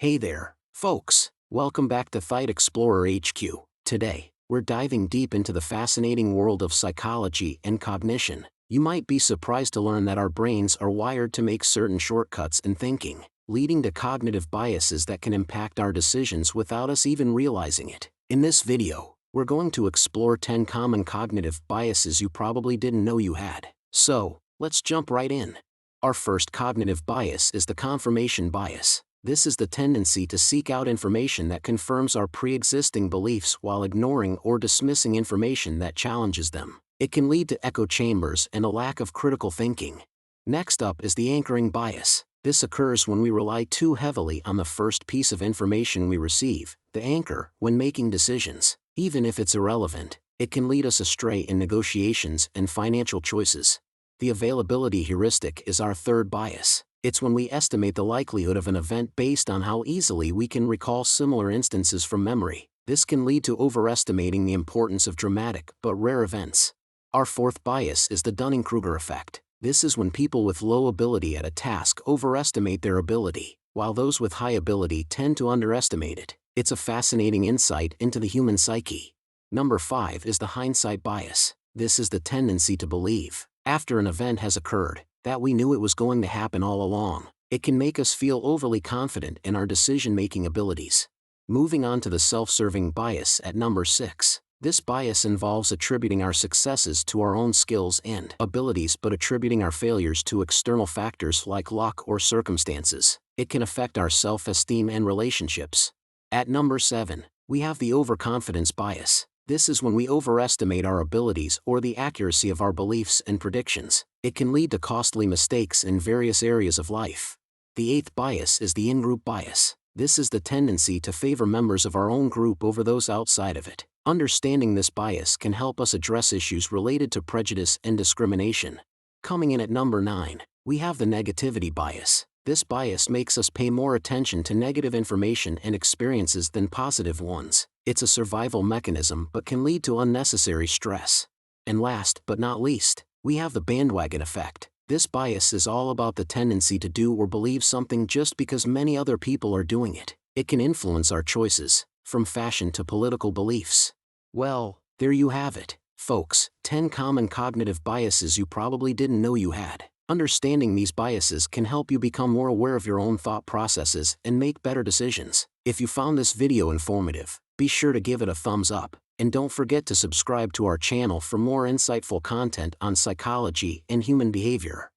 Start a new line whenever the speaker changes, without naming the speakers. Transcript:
Hey there, folks. Welcome back to Fight Explorer HQ. Today, we're diving deep into the fascinating world of psychology and cognition. You might be surprised to learn that our brains are wired to make certain shortcuts in thinking, leading to cognitive biases that can impact our decisions without us even realizing it. In this video, we're going to explore 10 common cognitive biases you probably didn't know you had. So, let's jump right in. Our first cognitive bias is the confirmation bias. This is the tendency to seek out information that confirms our pre-existing beliefs while ignoring or dismissing information that challenges them. It can lead to echo chambers and a lack of critical thinking. Next up is the anchoring bias. This occurs when we rely too heavily on the first piece of information we receive, the anchor, when making decisions. Even if it's irrelevant, it can lead us astray in negotiations and financial choices. The availability heuristic is our third bias. It's when we estimate the likelihood of an event based on how easily we can recall similar instances from memory. This can lead to overestimating the importance of dramatic but rare events. Our fourth bias is the Dunning-Kruger effect. This is when people with low ability at a task overestimate their ability, while those with high ability tend to underestimate it. It's a fascinating insight into the human psyche. Number 5 is the hindsight bias. This is the tendency to believe, after an event has occurred, that we knew it was going to happen all along. It can make us feel overly confident in our decision-making abilities. Moving on to the self-serving bias at number 6. This bias involves attributing our successes to our own skills and abilities but attributing our failures to external factors like luck or circumstances. It can affect our self-esteem and relationships. At number 7, we have the overconfidence bias. This is when we overestimate our abilities or the accuracy of our beliefs and predictions. It can lead to costly mistakes in various areas of life. The eighth bias is the in-group bias. This is the tendency to favor members of our own group over those outside of it. Understanding this bias can help us address issues related to prejudice and discrimination. Coming in at number 9, we have the negativity bias. This bias makes us pay more attention to negative information and experiences than positive ones. It's a survival mechanism but can lead to unnecessary stress. And last but not least, we have the bandwagon effect. This bias is all about the tendency to do or believe something just because many other people are doing it. It can influence our choices, from fashion to political beliefs. Well, there you have it, folks, 10 common cognitive biases you probably didn't know you had. Understanding these biases can help you become more aware of your own thought processes and make better decisions. If you found this video informative, be sure to give it a thumbs up, and don't forget to subscribe to our channel for more insightful content on psychology and human behavior.